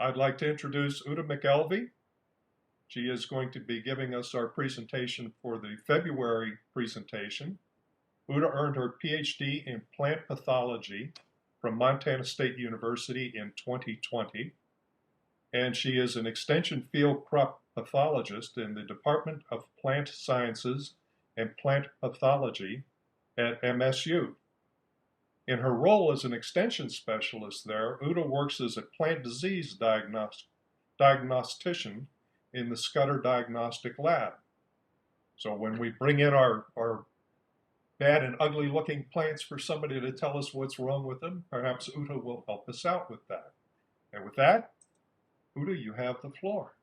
I'd like to introduce Uta McKelvy. She is going to be giving us our presentation for the February presentation. Uta earned her PhD in plant pathology from Montana State University in 2020, and she is an extension field crop pathologist in the Department of Plant Sciences and Plant Pathology at MSU. In her role as an extension specialist there, Uta works as a plant disease diagnostician in the Schutter Diagnostic Lab. So when we bring in our bad and ugly looking plants for somebody to tell us what's wrong with them, perhaps Uta will help us out with that. And with that, Uta, you have the floor.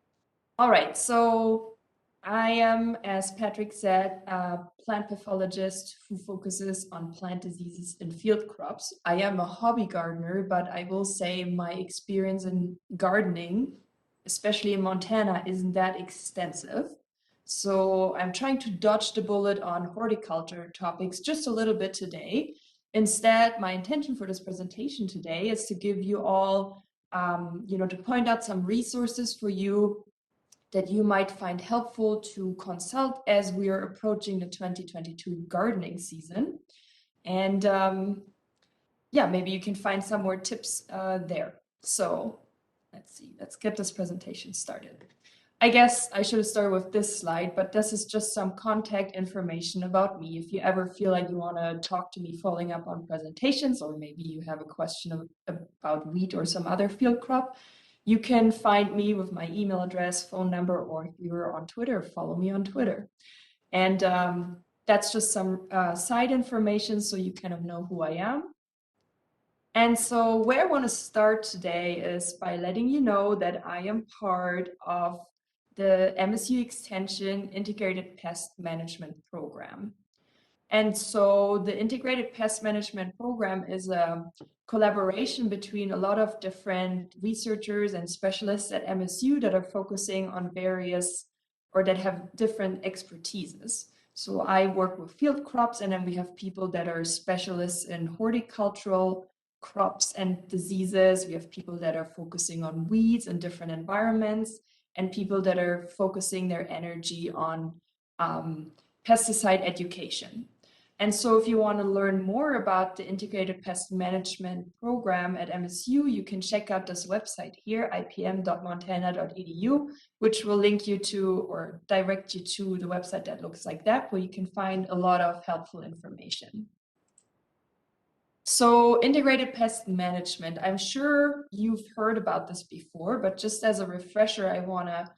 All right, so I am, as Patrick said, a plant pathologist who focuses on plant diseases in field crops. I am a hobby gardener, but I will say my experience in gardening, especially in Montana, isn't that extensive. So I'm trying to dodge the bullet on horticulture topics just a little bit today. Instead, my intention for this presentation today is to give you all, to point out some resources for you that you might find helpful to consult as we are approaching the 2022 gardening season. And maybe you can find some more tips there. So let's get this presentation started. I guess I should have started with this slide, but this is just some contact information about me. If you ever feel like you want to talk to me following up on presentations, or maybe you have a question about wheat or some other field crop, you can find me with my email address, phone number, or if you're on Twitter, follow me on Twitter. And that's just some side information so you kind of know who I am. And so where I want to start today is by letting you know that I am part of the MSU Extension Integrated Pest Management Program. And so the Integrated Pest Management Program is a collaboration between a lot of different researchers and specialists at MSU that are focusing on various, or that have different expertises. So I work with field crops, and then we have people that are specialists in horticultural crops and diseases. We have people that are focusing on weeds in different environments, and people that are focusing their energy on pesticide education. And so if you want to learn more about the Integrated Pest Management Program at MSU, you can check out this website here, ipm.montana.edu, which will link you to or direct you to the website that looks like that, where you can find a lot of helpful information. So integrated pest management, I'm sure you've heard about this before, but just as a refresher, I want to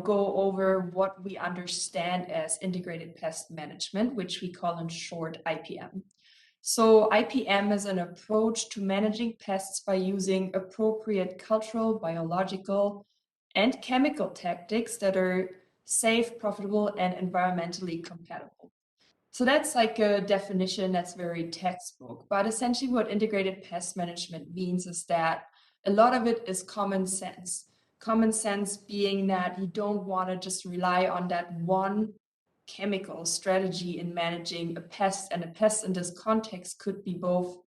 go over what we understand as integrated pest management, which we call in short IPM. So IPM is an approach to managing pests by using appropriate cultural, biological, and chemical tactics that are safe, profitable, and environmentally compatible. So that's like a definition that's very textbook, but essentially what integrated pest management means is that a lot of it is common sense. Common sense being that you don't want to just rely on that one chemical strategy in managing a pest, and a pest in this context could be both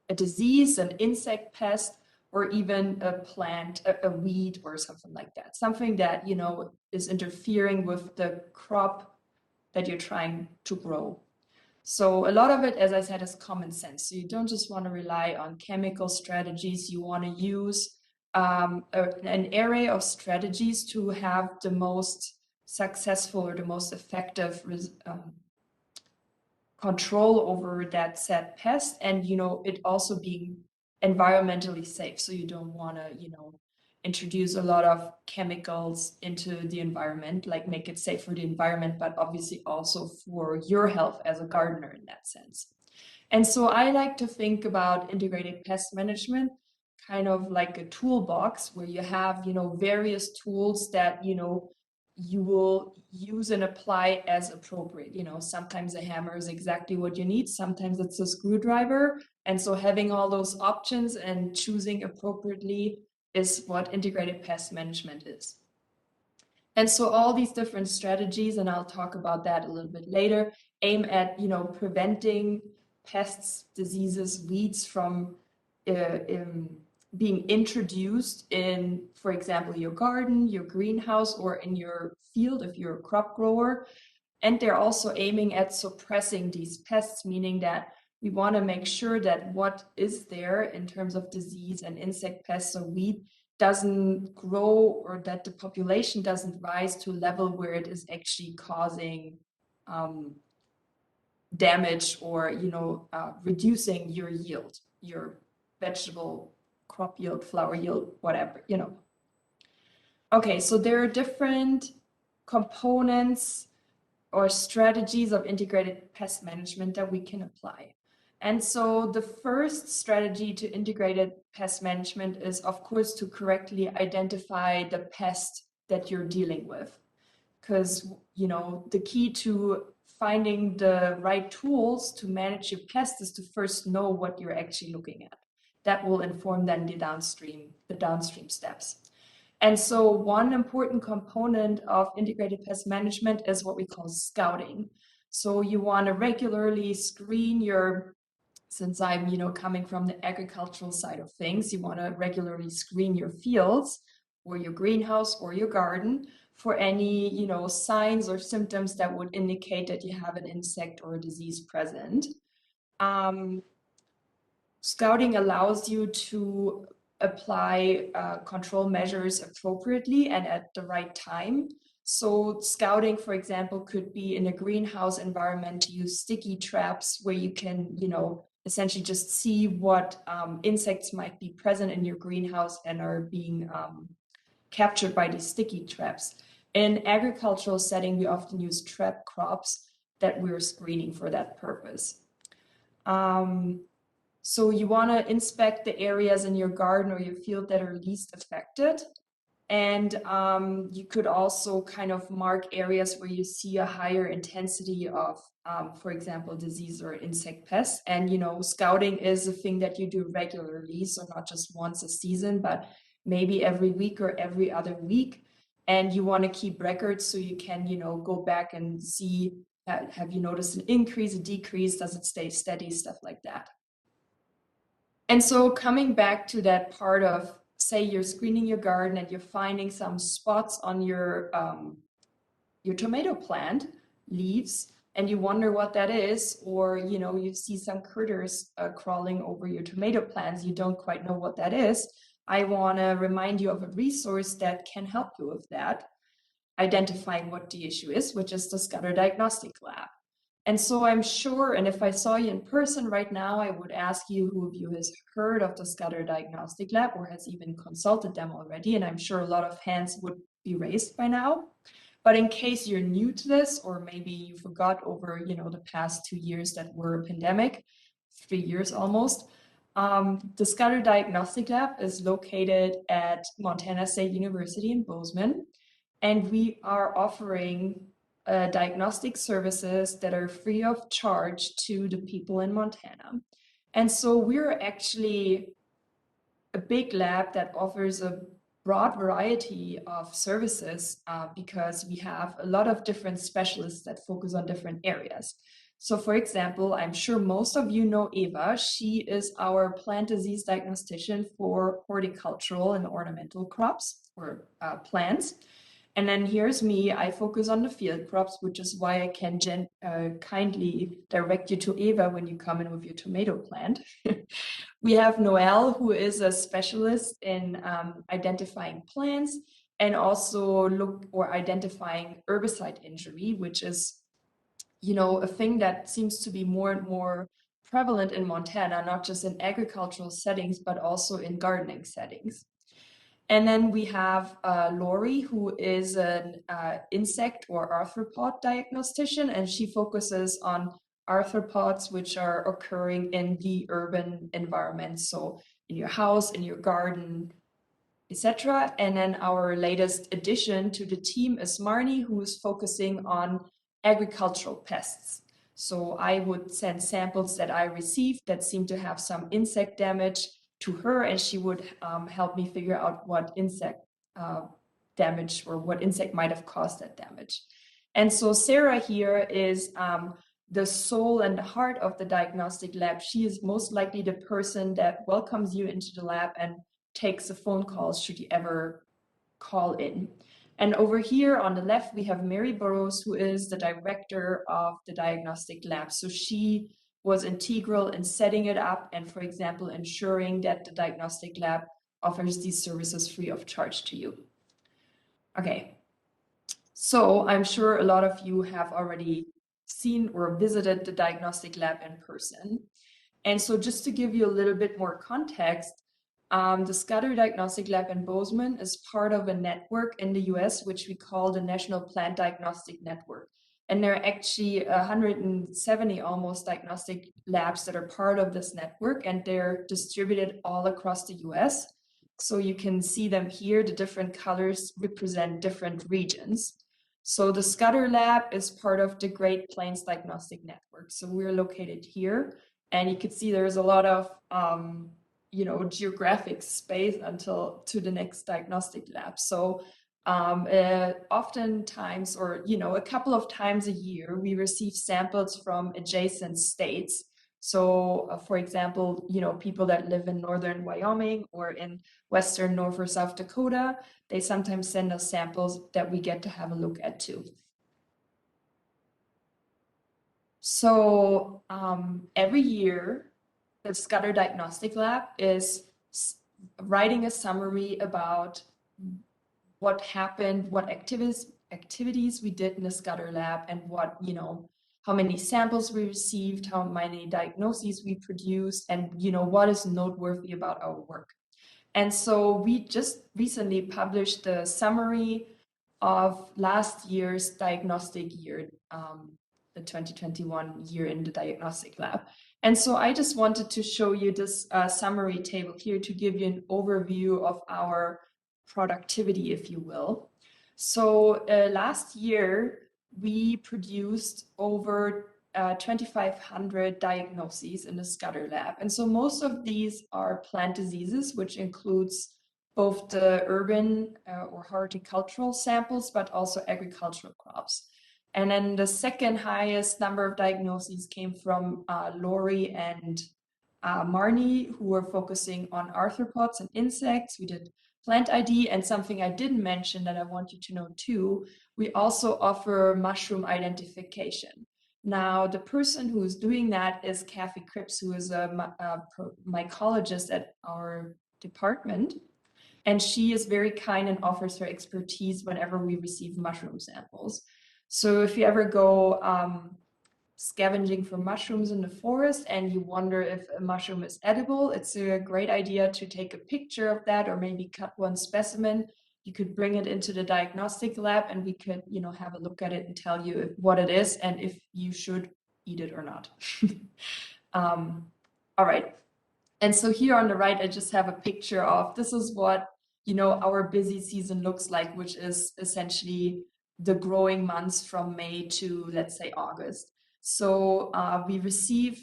a disease, an insect pest, or even a plant, a weed or something like that. Something that, is interfering with the crop that you're trying to grow. So a lot of it, as I said, is common sense. So you don't just want to rely on chemical strategies. You want to use an array of strategies to have the most successful or the most effective control over that said pest, and it also being environmentally safe. So you don't want to introduce a lot of chemicals into the environment, like make it safe for the environment, but obviously also for your health as a gardener in that sense. And so I like to think about integrated pest management kind of like a toolbox where you have various tools that you will use and apply as appropriate. Sometimes a hammer is exactly what you need, sometimes it's a screwdriver, and so having all those options and choosing appropriately is what integrated pest management is. And so all these different strategies, and I'll talk about that a little bit later, aim at preventing pests, diseases, weeds from being introduced in, for example, your garden, your greenhouse, or in your field if you're a crop grower. And they're also aiming at suppressing these pests, meaning that we want to make sure that what is there in terms of disease and insect pests or weed doesn't grow, or that the population doesn't rise to a level where it is actually causing damage or, reducing your yield, your vegetable crop yield, flower yield, whatever. Okay, so there are different components or strategies of integrated pest management that we can apply. And so the first strategy to integrated pest management is, of course, to correctly identify the pest that you're dealing with. Because, the key to finding the right tools to manage your pest is to first know what you're actually looking at. That will inform then the downstream steps. And so one important component of integrated pest management is what we call scouting. So you want to regularly screen since I'm, coming from the agricultural side of things, you want to regularly screen your fields or your greenhouse or your garden for any, signs or symptoms that would indicate that you have an insect or a disease present. Scouting allows you to apply control measures appropriately and at the right time. So scouting, for example, could be in a greenhouse environment to use sticky traps where you can, essentially just see what insects might be present in your greenhouse and are being captured by these sticky traps. In agricultural setting, we often use trap crops that we're screening for that purpose. So you want to inspect the areas in your garden or your field that are least affected. And you could also kind of mark areas where you see a higher intensity of, for example, disease or insect pests. And, scouting is a thing that you do regularly. So not just once a season, but maybe every week or every other week. And you want to keep records so you can, go back and see, have you noticed an increase, a decrease? Does it stay steady? Stuff like that. And so coming back to that part of, say you're screening your garden and you're finding some spots on your tomato plant leaves and you wonder what that is, or you see some critters crawling over your tomato plants, you don't quite know what that is. I want to remind you of a resource that can help you with that, identifying what the issue is, which is the Schutter Diagnostic Lab. And so I'm sure, and if I saw you in person right now, I would ask you who of you has heard of the Schutter Diagnostic Lab or has even consulted them already. And I'm sure a lot of hands would be raised by now. But in case you're new to this, or maybe you forgot over, the past 2 years that were a pandemic, 3 years almost, the Schutter Diagnostic Lab is located at Montana State University in Bozeman. And we are offering diagnostic services that are free of charge to the people in Montana. And so we're actually a big lab that offers a broad variety of services because we have a lot of different specialists that focus on different areas. So for example, I'm sure most of you know Eva. She is our plant disease diagnostician for horticultural and ornamental crops or plants. And then here's me, I focus on the field crops, which is why I can kindly direct you to Eva when you come in with your tomato plant. We have Noelle, who is a specialist in identifying plants and also identifying herbicide injury, which is, a thing that seems to be more and more prevalent in Montana, not just in agricultural settings, but also in gardening settings. And then we have Lori, who is an insect or arthropod diagnostician, and she focuses on arthropods which are occurring in the urban environment, so in your house, in your garden, etc. And then our latest addition to the team is Marnie, who is focusing on agricultural pests. So I would send samples that I received that seem to have some insect damage to her, and she would help me figure out what insect damage or what insect might have caused that damage. And so Sarah here is the soul and the heart of the diagnostic lab. She is most likely the person that welcomes you into the lab and takes the phone calls should you ever call in. And over here on the left, we have Mary Burrows, who is the director of the diagnostic lab. So she was integral in setting it up and, for example, ensuring that the diagnostic lab offers these services free of charge to you. Okay, so I'm sure a lot of you have already seen or visited the diagnostic lab in person. And so just to give you a little bit more context, the Schutter Diagnostic Lab in Bozeman is part of a network in the US, which we call the National Plant Diagnostic Network. And there are actually 170 almost diagnostic labs that are part of this network, and they're distributed all across the US. So you can see them here. The different colors represent different regions. So the Schutter Lab is part of the Great Plains Diagnostic Network. So we're located here. And you can see there's a lot of geographic space until to the next diagnostic lab. So oftentimes, or a couple of times a year, we receive samples from adjacent states. So for example, people that live in northern Wyoming or in western North or South Dakota, they sometimes send us samples that we get to have a look at too. So every year, the Schutter Diagnostic Lab is writing a summary about what happened, what activities we did in the Schutter Lab, and what, how many samples we received, how many diagnoses we produced, and, what is noteworthy about our work. And so we just recently published the summary of last year's diagnostic year, the 2021 year in the diagnostic lab. And so I just wanted to show you this summary table here to give you an overview of our productivity, if you will. So last year, we produced over 2,500 diagnoses in the Schutter lab. And so most of these are plant diseases, which includes both the urban or horticultural samples, but also agricultural crops. And then the second highest number of diagnoses came from Lori and Marnie, who were focusing on arthropods and insects. We did plant ID, and something I didn't mention that I want you to know too, we also offer mushroom identification. Now, the person who is doing that is Kathy Cripps, who is a mycologist at our department. And she is very kind and offers her expertise whenever we receive mushroom samples. So if you ever go scavenging for mushrooms in the forest and you wonder if a mushroom is edible, it's a great idea to take a picture of that or maybe cut one specimen. You could bring it into the diagnostic lab and we could, have a look at it and tell you what it is and if you should eat it or not. All right. And so here on the right, I just have a picture of, this is what, our busy season looks like, which is essentially the growing months from May to, let's say, August. So we receive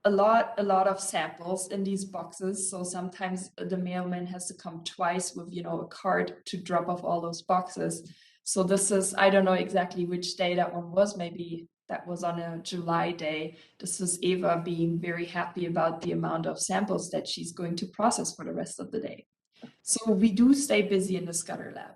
a lot of samples in these boxes. So sometimes the mailman has to come twice with, a cart to drop off all those boxes. So this is, I don't know exactly which day that one was, maybe that was on a July day. This is Eva being very happy about the amount of samples that she's going to process for the rest of the day. So we do stay busy in the Schutter lab.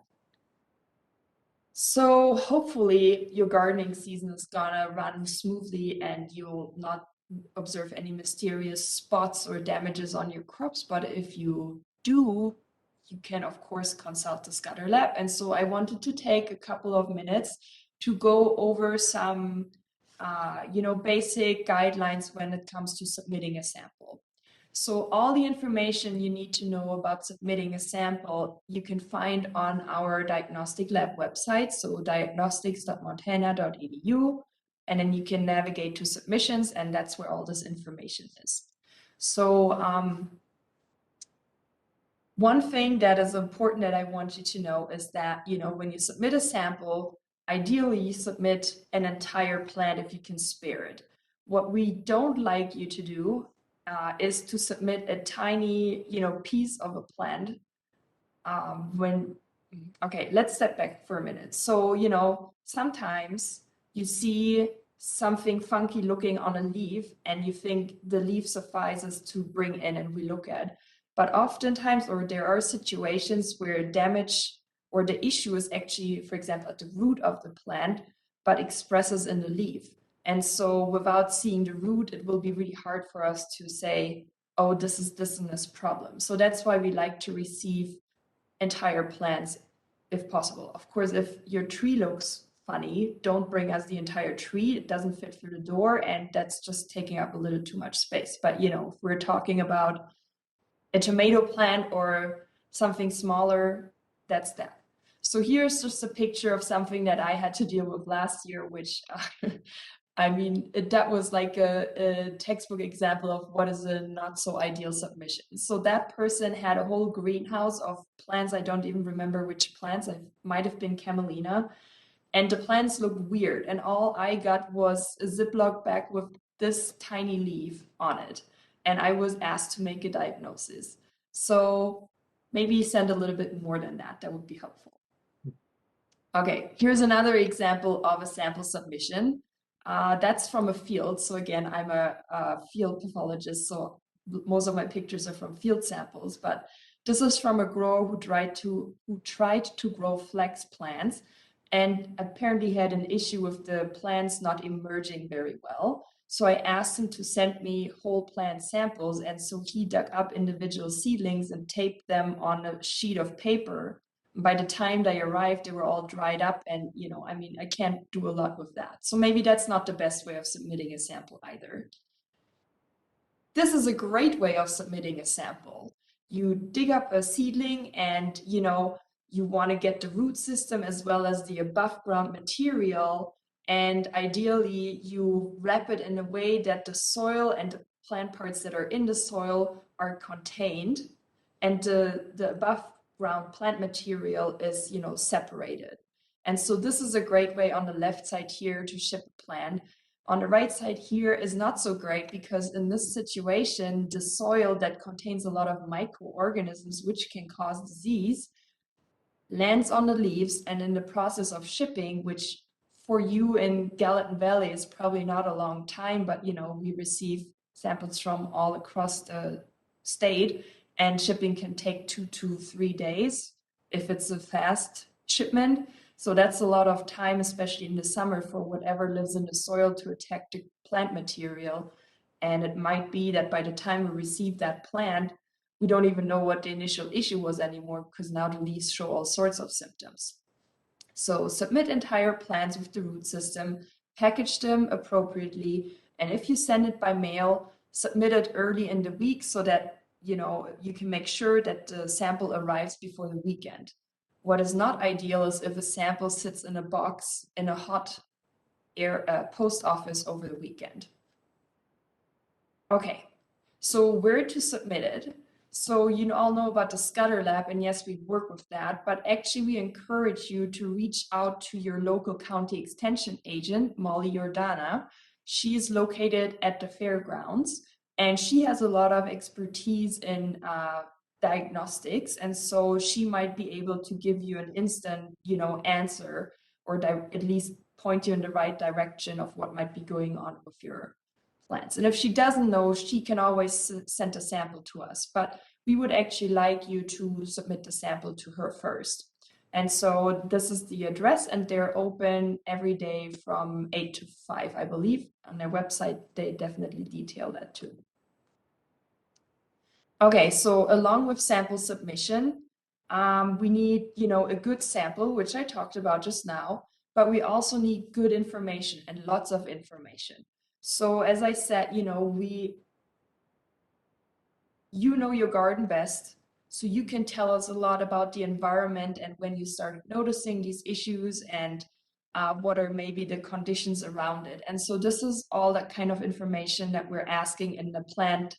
So hopefully your gardening season is gonna run smoothly and you'll not observe any mysterious spots or damages on your crops. But if you do, you can of course consult the Schutter lab. And so I wanted to take a couple of minutes to go over some basic guidelines when it comes to submitting a sample. So all the information you need to know about submitting a sample, you can find on our diagnostic lab website, so diagnostics.montana.edu, and then you can navigate to submissions, and that's where all this information is. So one thing that is important that I want you to know is that, when you submit a sample, ideally you submit an entire plant if you can spare it. What we don't like you to do is to submit a tiny, piece of a plant okay, let's step back for a minute. So, sometimes you see something funky looking on a leaf and you think the leaf suffices to bring in and we look at. But oftentimes, or there are situations where damage or the issue is actually, for example, at the root of the plant, but expresses in the leaf. And so without seeing the root, it will be really hard for us to say, oh, this is this and this problem. So that's why we like to receive entire plants if possible. Of course, if your tree looks funny, don't bring us the entire tree. It doesn't fit through the door, and that's just taking up a little too much space. But if we're talking about a tomato plant or something smaller, that's that. So here's just a picture of something that I had to deal with last year, which I mean, that was like a textbook example of what is a not so ideal submission. So that person had a whole greenhouse of plants. I don't even remember which plants. It might have been camelina. And the plants looked weird. And all I got was a Ziploc bag with this tiny leaf on it. And I was asked to make a diagnosis. So maybe send a little bit more than that. That would be helpful. Okay, here's another example of a sample submission. That's from a field. So again, I'm a field pathologist, so most of my pictures are from field samples, but this is from a grower who tried to grow flax plants and apparently had an issue with the plants not emerging very well. So I asked him to send me whole plant samples, and so he dug up individual seedlings and taped them on a sheet of paper. By the time they arrived, they were all dried up, and I mean, I can't do a lot with that. So maybe that's not the best way of submitting a sample either. This is a great way of submitting a sample. You dig up a seedling and you want to get the root system as well as the above ground material, and ideally you wrap it in a way that the soil and the plant parts that are in the soil are contained, and the above ground plant material is separated. And so this is a great way on the left side here to ship a plant. On the right side here is not so great, because in this situation, the soil that contains a lot of microorganisms which can cause disease lands on the leaves, and in the process of shipping, which for you in Gallatin Valley is probably not a long time, but we receive samples from all across the state, and shipping can take 2 to 3 days if it's a fast shipment. So that's a lot of time, especially in the summer, for whatever lives in the soil to attack the plant material. And it might be that by the time we receive that plant, we don't even know what the initial issue was anymore, because now the leaves show all sorts of symptoms. So submit entire plants with the root system, package them appropriately, and if you send it by mail, submit it early in the week so that you can make sure that the sample arrives before the weekend. What is not ideal is if a sample sits in a box in a hot air post office over the weekend. Okay, so where to submit it? So you all know about the Schutter lab, and yes, we work with that, but actually we encourage you to reach out to your local county extension agent, Molly Jordana. She is located at the fairgrounds, and she has a lot of expertise in diagnostics, and so she might be able to give you an instant, answer, or at least point you in the right direction of what might be going on with your plants. And if she doesn't know, she can always send a sample to us, but we would actually like you to submit the sample to her first. And so this is the address, and they're open every day from 8 to 5, I believe. On their website, they definitely detail that too. Okay, so along with sample submission, we need, a good sample, which I talked about just now, but we also need good information and lots of information. So as I said, you know your garden best, so you can tell us a lot about the environment and when you started noticing these issues, and what are maybe the conditions around it. And so this is all that kind of information that we're asking in the plant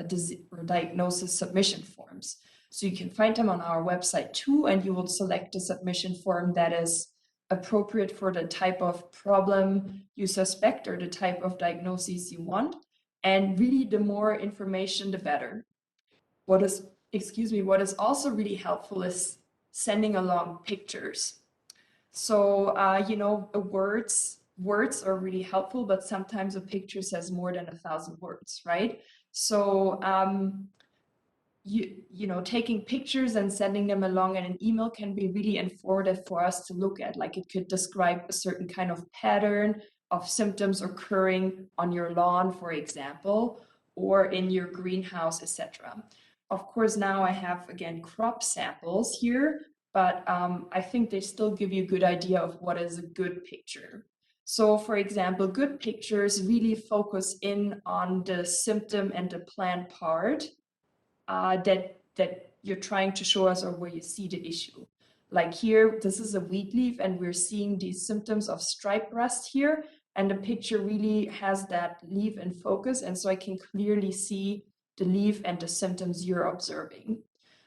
disease or diagnosis submission forms. So you can find them on our website too, and you will select a submission form that is appropriate for the type of problem you suspect or the type of diagnosis you want. And really, the more information, the better. What is also really helpful is sending along pictures. So, words are really helpful, but sometimes a picture says more than 1,000 words, right? So, taking pictures and sending them along in an email can be really informative for us to look at. Like it could describe a certain kind of pattern of symptoms occurring on your lawn, for example, or in your greenhouse, etc. Of course, now I have again crop samples here, but I think they still give you a good idea of what is a good picture. So for example, good pictures really focus in on the symptom and the plant part that you're trying to show us or where you see the issue. Like here, this is a wheat leaf and we're seeing these symptoms of stripe rust here, and the picture really has that leaf in focus, and so I can clearly see the leaf and the symptoms you're observing.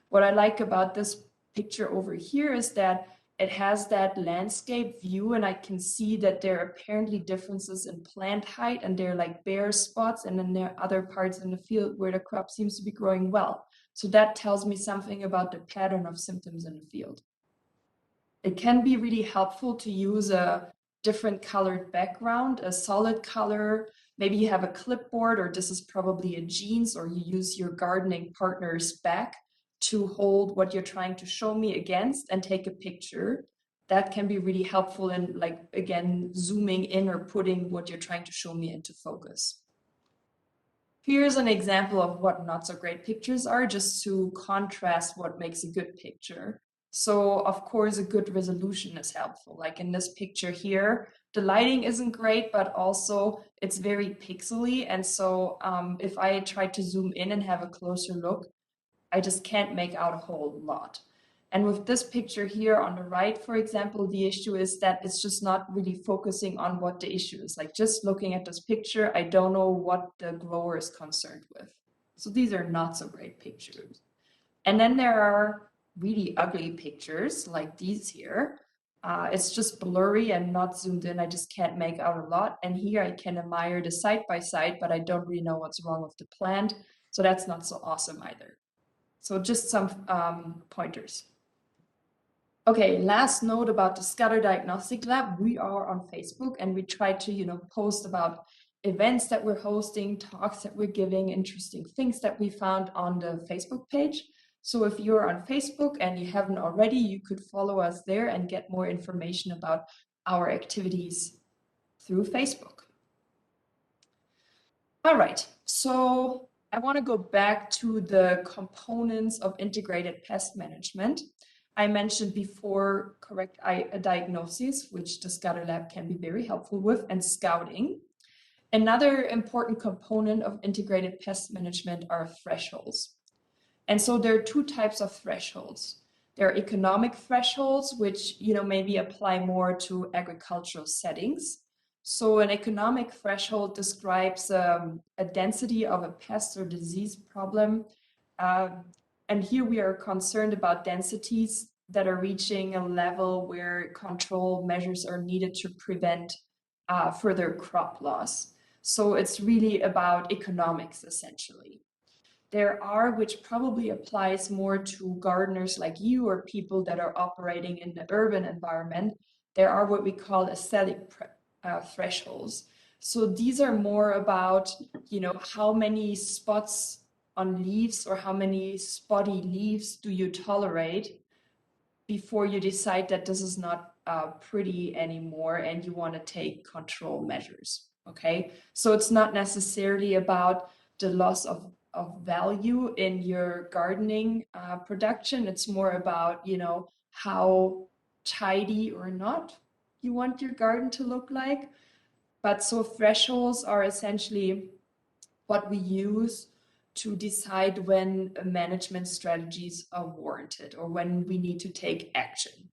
What I like about this picture over here is that it has that landscape view, and I can see that there are apparently differences in plant height, and there are like bare spots, and then there are other parts in the field where the crop seems to be growing well. So that tells me something about the pattern of symptoms in the field. It can be really helpful to use a different colored background, a solid color. Maybe you have a clipboard, or this is probably a jeans, or you use your gardening partner's back to hold what you're trying to show me against and take a picture. That can be really helpful in, like, again, zooming in or putting what you're trying to show me into focus. Here's an example of what not so great pictures are, just to contrast what makes a good picture. So of course, a good resolution is helpful. Like in this picture here, the lighting isn't great, but also it's very pixely. And so if I try to zoom in and have a closer look, I just can't make out a whole lot. And with this picture here on the right, for example, the issue is that it's just not really focusing on what the issue is. Like just looking at this picture, I don't know what the grower is concerned with. So these are not so great pictures. And then there are really ugly pictures like these here. It's just blurry and not zoomed in. I just can't make out a lot. And here I can admire the side by side, but I don't really know what's wrong with the plant. So that's not so awesome either. So just some pointers. Okay, last note about the Schutter Diagnostic Lab. We are on Facebook and we try to, post about events that we're hosting, talks that we're giving, interesting things that we found on the Facebook page. So if you're on Facebook and you haven't already, you could follow us there and get more information about our activities through Facebook. All right, so I want to go back to the components of integrated pest management. I mentioned before correct diagnoses, which the Schutter Lab can be very helpful with, and scouting. Another important component of integrated pest management are thresholds. And so there are two types of thresholds. There are economic thresholds, which maybe apply more to agricultural settings. So an economic threshold describes a density of a pest or disease problem. And here we are concerned about densities that are reaching a level where control measures are needed to prevent further crop loss. So it's really about economics, essentially. There are, which probably applies more to gardeners like you or people that are operating in the urban environment, there are what we call aesthetic thresholds. So these are more about, how many spots on leaves or how many spotty leaves do you tolerate before you decide that this is not pretty anymore and you want to take control measures. Okay, so it's not necessarily about the loss of value in your gardening production. It's more about, how tidy or not you want your garden to look like. But so thresholds are essentially what we use to decide when management strategies are warranted or when we need to take action.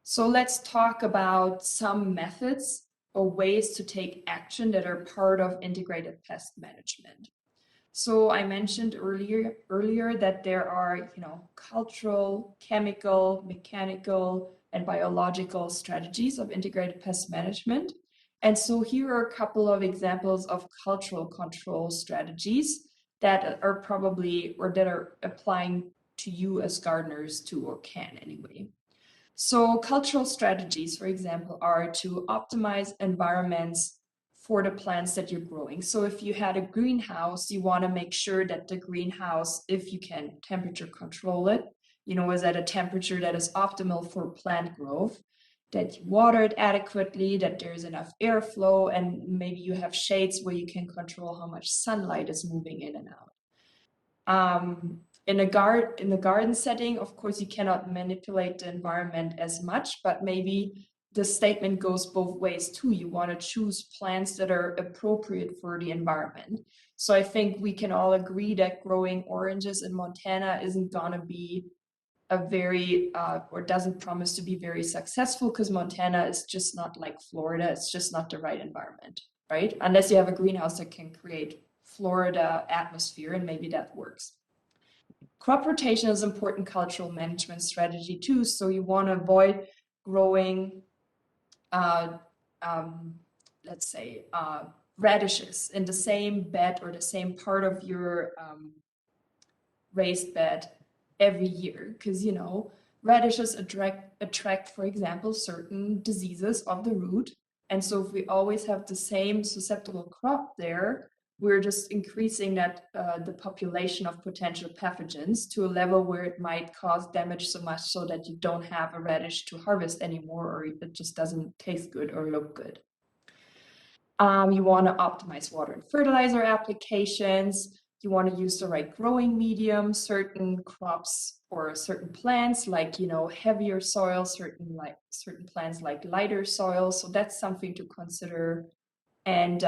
So let's talk about some methods or ways to take action that are part of integrated pest management. So I mentioned earlier that there are, cultural, chemical, mechanical, and biological strategies of integrated pest management. And so here are a couple of examples of cultural control strategies that are probably, or that are applying to you as gardeners too, or can anyway. So cultural strategies, for example, are to optimize environments for the plants that you're growing. So if you had a greenhouse, you want to make sure that the greenhouse, if you can temperature control it, is at a temperature that is optimal for plant growth, that you water it adequately, that there's enough airflow, and maybe you have shades where you can control how much sunlight is moving in and out. In the garden setting, of course, you cannot manipulate the environment as much, but maybe the statement goes both ways too. You want to choose plants that are appropriate for the environment. So I think we can all agree that growing oranges in Montana isn't gonna be a very or doesn't promise to be very successful, because Montana is just not like Florida. It's just not the right environment, right? Unless you have a greenhouse that can create Florida atmosphere, and maybe that works. Crop rotation is an important cultural management strategy too. So you want to avoid growing, let's say, radishes in the same bed or the same part of your raised bed every year, because radishes attract, for example, certain diseases of the root. And so if we always have the same susceptible crop there, we're just increasing that the population of potential pathogens to a level where it might cause damage so much so that you don't have a radish to harvest anymore, or it just doesn't taste good or look good. You want to optimize water and fertilizer applications. You want to use the right growing medium. Certain crops or certain plants like heavier soil, certain plants like lighter soil. So that's something to consider. And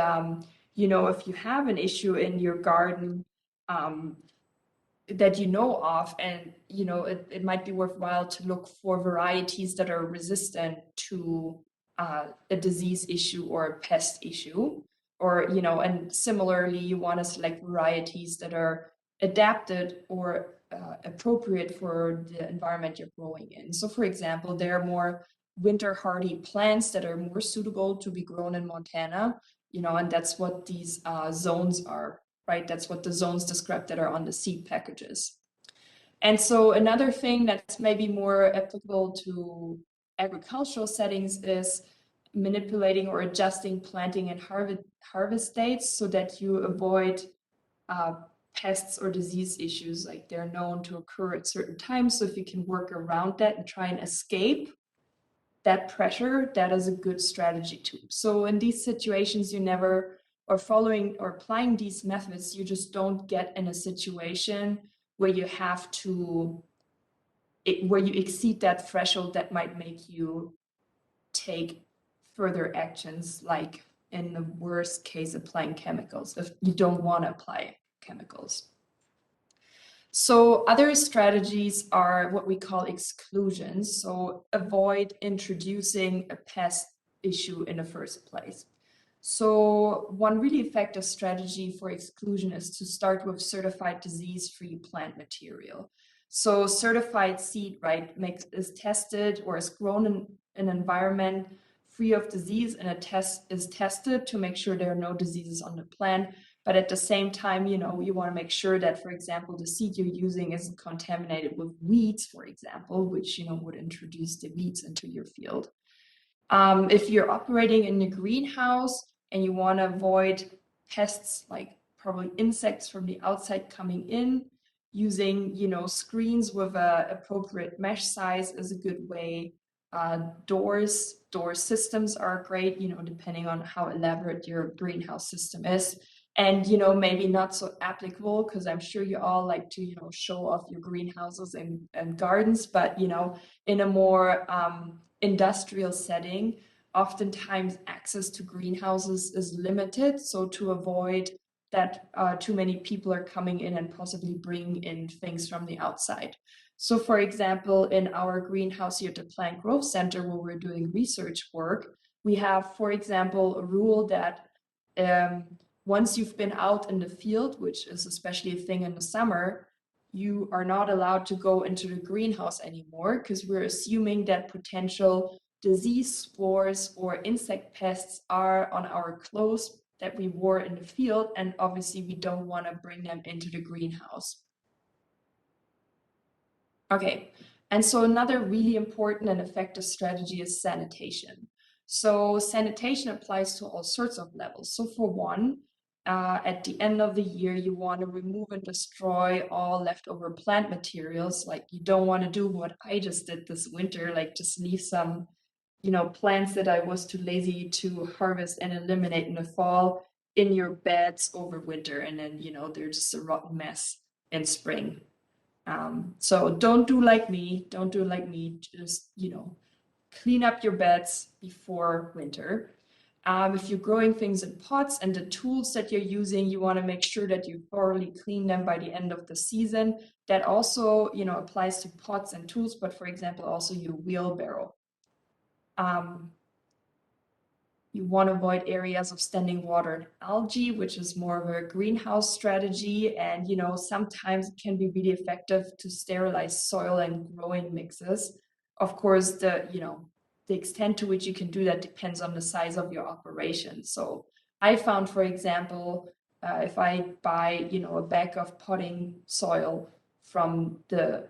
if you have an issue in your garden that of, and it might be worthwhile to look for varieties that are resistant to a disease issue or a pest issue, or and similarly you want to select varieties that are adapted or appropriate for the environment you're growing in. So for example, there are more winter hardy plants that are more suitable to be grown in Montana, and that's what these zones are, right? That's what the zones describe that are on the seed packages. And so another thing that's maybe more applicable to agricultural settings is manipulating or adjusting planting and harvest dates so that you avoid pests or disease issues. Like they're known to occur at certain times. So if you can work around that and try and escape that pressure, that is a good strategy too. So in these situations, you never, or following or applying these methods, you just don't get in a situation where you have to, where you exceed that threshold that might make you take further actions, like in the worst case, applying chemicals, if you don't want to apply chemicals. So other strategies are what we call exclusions. So avoid introducing a pest issue in the first place. So one really effective strategy for exclusion is to start with certified disease-free plant material. So certified seed, right, is tested or is grown in an environment free of disease, and is tested to make sure there are no diseases on the plant. But at the same time, you want to make sure that, for example, the seed you're using isn't contaminated with weeds, for example, which, would introduce the weeds into your field. If you're operating in a greenhouse and you want to avoid pests like probably insects from the outside coming in, using, screens with a appropriate mesh size is a good way. Door systems are great, depending on how elaborate your greenhouse system is. And, maybe not so applicable, because I'm sure you all like to, show off your greenhouses and gardens, but, in a more industrial setting, oftentimes access to greenhouses is limited. So to avoid that too many people are coming in and possibly bringing in things from the outside. So for example, in our greenhouse here at the Plant Growth Center, where we're doing research work, we have, for example, a rule that once you've been out in the field, which is especially a thing in the summer, you are not allowed to go into the greenhouse anymore, because we're assuming that potential disease spores or insect pests are on our clothes that we wore in the field, and obviously we don't want to bring them into the greenhouse. Okay, and so another really important and effective strategy is sanitation. So sanitation applies to all sorts of levels. So for one, at the end of the year, you want to remove and destroy all leftover plant materials. Like you don't want to do what I just did this winter, like just leave some, plants that I was too lazy to harvest and eliminate in the fall in your beds over winter. And then, they're just a rotten mess in spring. So don't do like me. Don't do like me. Just, clean up your beds before winter. If you're growing things in pots and the tools that you're using, you want to make sure that you thoroughly clean them by the end of the season. That also, applies to pots and tools, but for example, also your wheelbarrow. You want to avoid areas of standing water and algae, which is more of a greenhouse strategy. And, sometimes it can be really effective to sterilize soil and growing mixes. Of course, the extent to which you can do that depends on the size of your operation. So I found, for example, if I buy, a bag of potting soil from the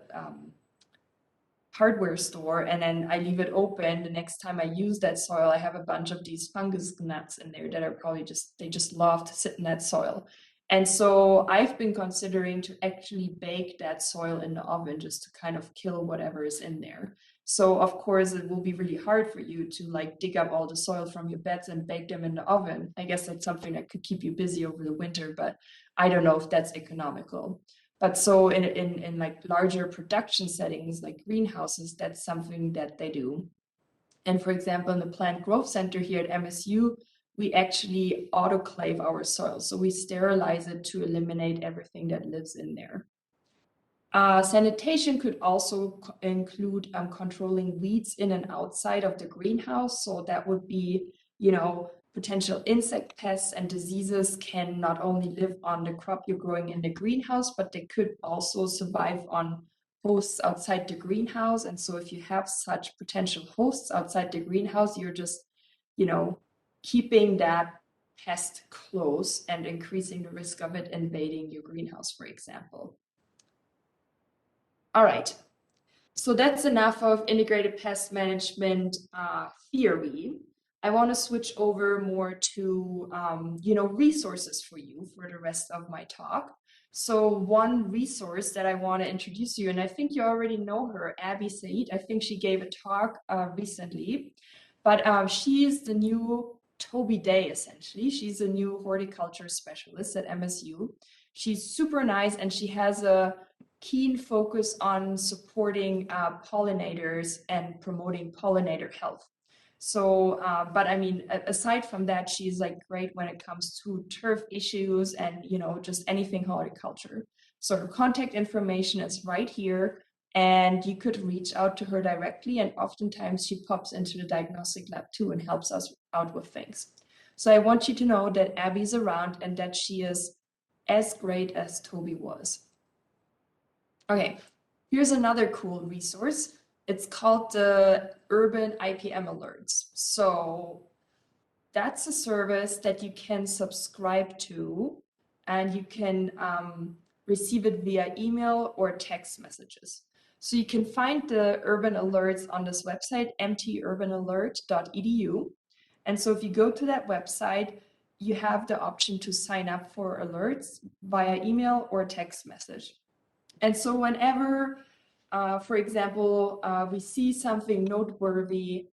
hardware store and then I leave it open, the next time I use that soil, I have a bunch of these fungus gnats in there that are probably they just love to sit in that soil. And so I've been considering to actually bake that soil in the oven just to kind of kill whatever is in there. So of course it will be really hard for you to like dig up all the soil from your beds and bake them in the oven. I guess that's something that could keep you busy over the winter, but I don't know if that's economical. But so in like larger production settings like greenhouses, that's something that they do. And for example, in the plant growth center here at MSU, we actually autoclave our soil. So we sterilize it to eliminate everything that lives in there. Sanitation could also include controlling weeds in and outside of the greenhouse. So that would be, potential insect pests and diseases can not only live on the crop you're growing in the greenhouse, but they could also survive on hosts outside the greenhouse. And so if you have such potential hosts outside the greenhouse, you're just, keeping that pest close and increasing the risk of it invading your greenhouse, for example. All right, so that's enough of integrated pest management theory. I want to switch over more to, resources for you for the rest of my talk. So one resource that I want to introduce you, and I think you already know her, Abby Said. I think she gave a talk recently, but she is the new Toby Day, essentially. She's a new horticulture specialist at MSU. She's super nice, and she has a keen focus on supporting pollinators and promoting pollinator health. So, but I mean, aside from that, she's like great when it comes to turf issues and, just anything horticulture. So her contact information is right here, and you could reach out to her directly. And oftentimes she pops into the diagnostic lab too and helps us out with things. So I want you to know that Abby's around and that she is as great as Toby was. Okay, here's another cool resource. It's called the Urban IPM Alerts. So that's a service that you can subscribe to, and you can receive it via email or text messages. So you can find the urban alerts on this website, mturbanalert.edu. And so if you go to that website, you have the option to sign up for alerts via email or text message. And so whenever, for example, we see something noteworthy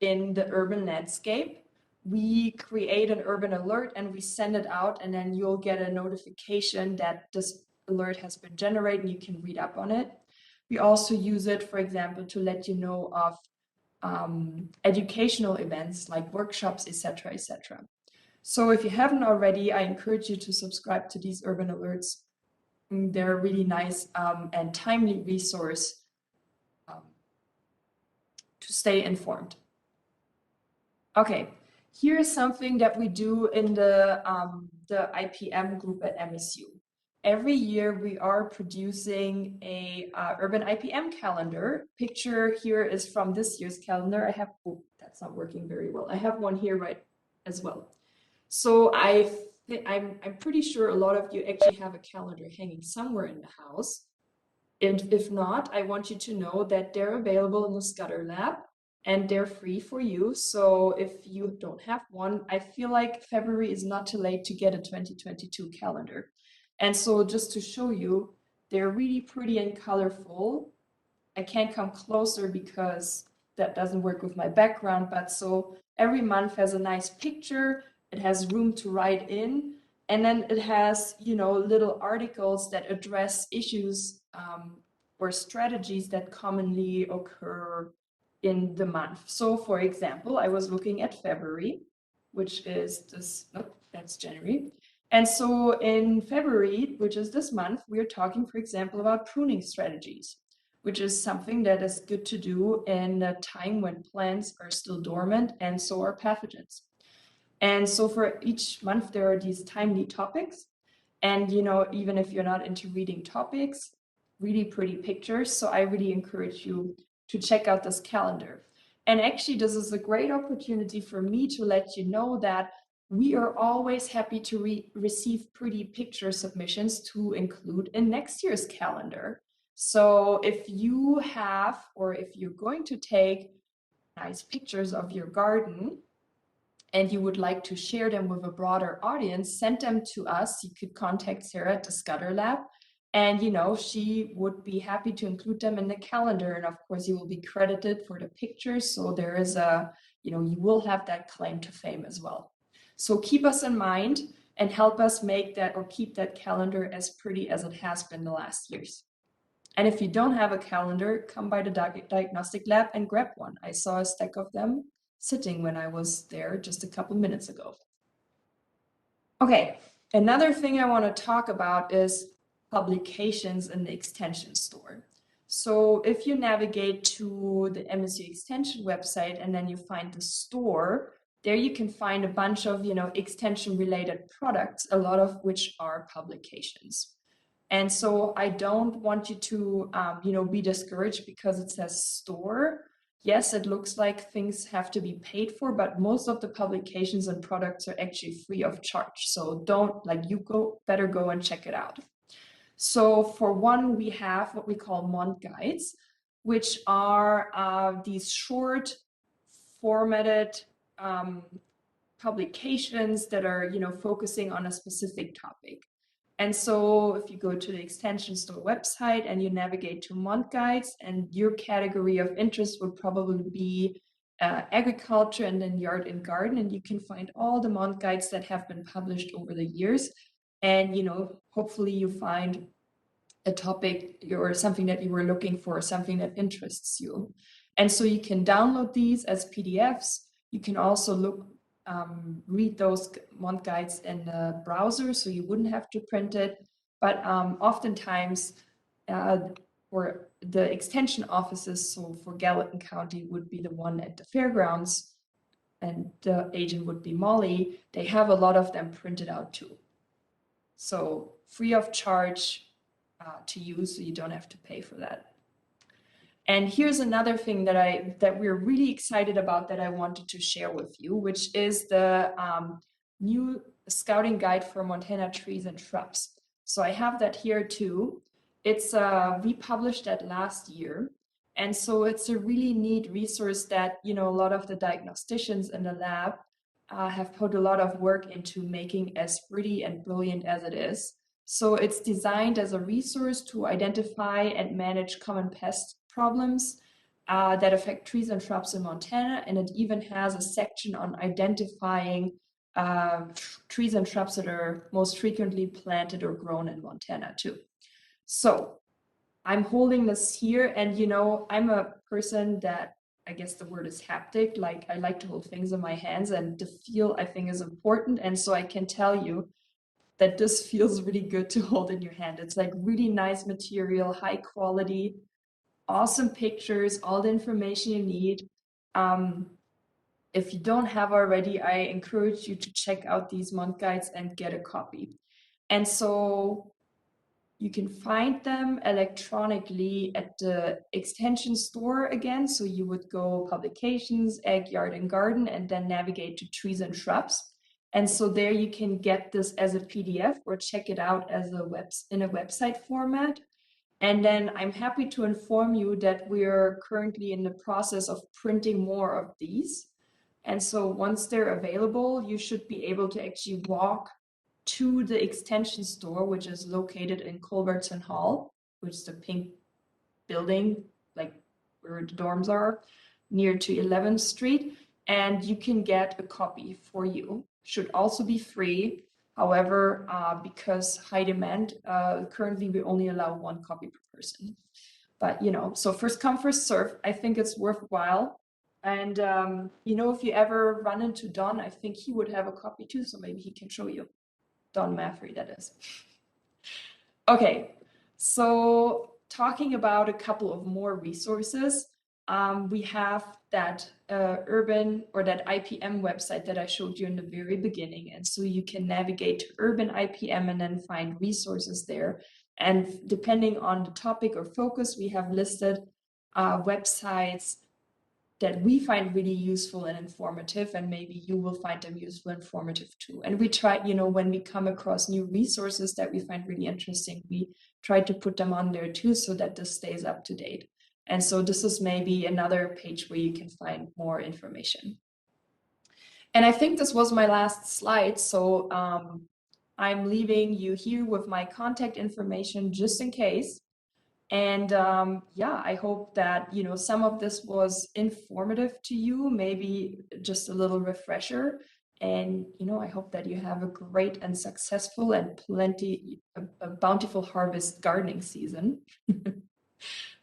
in the urban landscape, we create an urban alert and we send it out, and then you'll get a notification that this alert has been generated and you can read up on it. We also use it, for example, to let you know of educational events like workshops, etc., etc. So if you haven't already, I encourage you to subscribe to these urban alerts. They're a really nice and timely resource to stay informed. Okay, here's something that we do in the IPM group at MSU. Every year we are producing a urban IPM calendar. Picture here is from this year's calendar. I have, oh, that's not working very well. I have one here right as well. So I'm pretty sure a lot of you actually have a calendar hanging somewhere in the house. And if not, I want you to know that they're available in the Schutter lab. and they're free for you. So if you don't have one, I feel like February is not too late to get a 2022 calendar. And so just to show you, they're really pretty and colorful. I can't come closer because that doesn't work with my background, but so every month has a nice picture, it has room to write in, and then it has, little articles that address issues or strategies that commonly occur in the month. So for example, I was looking at February, which is this, nope, that's January. And so in February, which is this month, we're talking, for example, about pruning strategies, which is something that is good to do in a time when plants are still dormant and so are pathogens. And so for each month, there are these timely topics. And, even if you're not into reading topics, really pretty pictures. So I really encourage you to check out this calendar. And actually, this is a great opportunity for me to let you know that we are always happy to receive pretty picture submissions to include in next year's calendar. So if you have, or if you're going to take nice pictures of your garden, and you would like to share them with a broader audience, send them to us. You could contact Sarah at the Schutter Lab, and she would be happy to include them in the calendar. And of course, you will be credited for the pictures. So there is you will have that claim to fame as well. So keep us in mind and help us make that or keep that calendar as pretty as it has been the last years. And if you don't have a calendar, come by the Diagnostic Lab and grab one. I saw a stack of them sitting when I was there just a couple minutes ago. Okay, another thing I want to talk about is publications in the extension store. So if you navigate to the MSU extension website and then you find the store, there you can find a bunch of, extension related products, a lot of which are publications. And so I don't want you to, be discouraged because it says store. Yes, it looks like things have to be paid for, but most of the publications and products are actually free of charge. So better go and check it out. So for one, we have what we call month guides, which are these short formatted publications that are, focusing on a specific topic. And so if you go to the extension store website and you navigate to month guides, and your category of interest would probably be agriculture and then yard and garden, and you can find all the month guides that have been published over the years. And, hopefully you find a topic or something that you were looking for, something that interests you. And so you can download these as PDFs. You can also read those month guides in the browser, so you wouldn't have to print it. But oftentimes, for the extension offices, so for Gallatin County would be the one at the fairgrounds, and the agent would be Molly. They have a lot of them printed out too. So free of charge to use, so you don't have to pay for that. And here's another thing that we're really excited about that I wanted to share with you, which is the new scouting guide for Montana trees and shrubs. So I have that here too. It's we published that last year, and so it's a really neat resource that a lot of the diagnosticians in the lab have put a lot of work into making as pretty and brilliant as it is. So it's designed as a resource to identify and manage common pest problems that affect trees and shrubs in Montana. And it even has a section on identifying trees and shrubs that are most frequently planted or grown in Montana too. So I'm holding this here, and I'm a person that, I guess the word is haptic, like I like to hold things in my hands, and the feel I think is important. And so I can tell you that this feels really good to hold in your hand. It's like really nice material, high quality, awesome pictures, all the information you need. If you don't have already, I encourage you to check out these month guides and get a copy. And so you can find them electronically at the extension store again. So you would go publications, ag, yard and garden, and then navigate to trees and shrubs. And so there you can get this as a PDF or check it out as in a website format. And then I'm happy to inform you that we are currently in the process of printing more of these. And so once they're available, you should be able to actually walk to the extension store, which is located in Culbertson Hall, which is the pink building, like where the dorms are, near to 11th Street. And you can get a copy for you. Should also be free. However, because high demand, currently we only allow one copy per person. But so first come, first serve. I think it's worthwhile. And if you ever run into Don, I think he would have a copy too, so maybe he can show you. Don Maffrey, that is. Okay, so talking about a couple of more resources, we have that urban or that IPM website that I showed you in the very beginning. And so you can navigate to urban IPM and then find resources there. And depending on the topic or focus, we have listed websites that we find really useful and informative, and maybe you will find them useful and informative too. And we try, when we come across new resources that we find really interesting, we try to put them on there too, so that this stays up to date. And so this is maybe another page where you can find more information. And I think this was my last slide. So I'm leaving you here with my contact information just in case. And yeah, I hope that, some of this was informative to you, maybe just a little refresher. And, I hope that you have a great and successful and a bountiful harvest gardening season.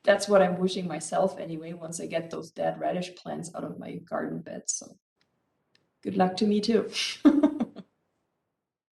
That's what I'm wishing myself anyway, once I get those dead radish plants out of my garden bed. So good luck to me too.